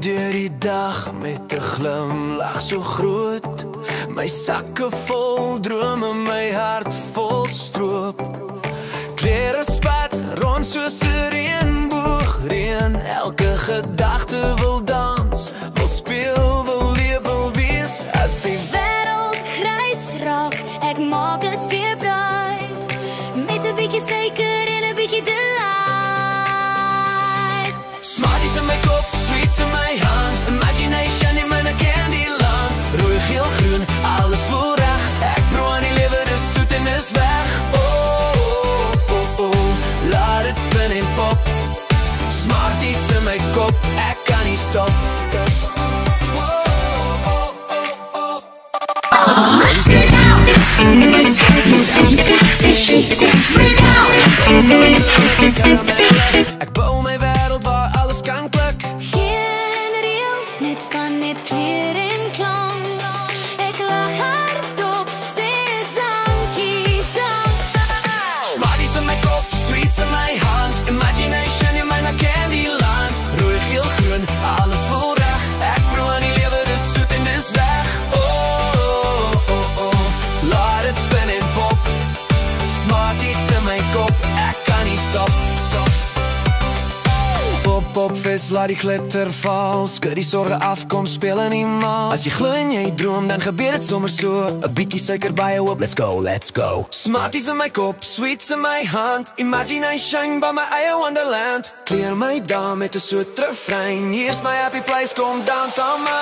deur die dag met 'n glimlag so groot. My sakke vol drome, my hart vol stroop. Klere spat rond soos 'n reënboog reën. Elke gedagte wil dans, wil speel, wil leef, wil wees. As die wêreld grys raak, ek maak dit weer bright. Met 'n bietjie suiker en 'n bietjie delight. Smarties in my kop, sweets in my hand. Imagination in my candyland. Rooi, geel, groen, alles voel reg. Ek proe aan die lewe, dis soet en dis weg. Laat het spin en pop. Smarties in my kop, ek kan nie stop. Ek bou my wêreld waar alles kan klik. Geen reëls, net van net kleur en klank. Ek lag hardop, sê dankie, dankie. Smarties in my kop, sweets in my hand. Imagination in my candyland. Rooi, geel, groen, alles voel reg. Ek proe aan die lewe, dis soet en dis weg. Laat het spin en pop. Smarties in my kop, ek kan nie stop. Pop, pop, vis, laat die glitter val. Skud die sorge af, kom speel in die maal. As jy glo en jy droom, dan gebeur het sommer so. 'n bietjie suiker by jou op, let's go, let's go. Smarties in my kop, sweets in my hand. Imagination by my eie wonderland. Kleer my daam met 'n soet refrein. Hier's my happy place, kom dans aan my.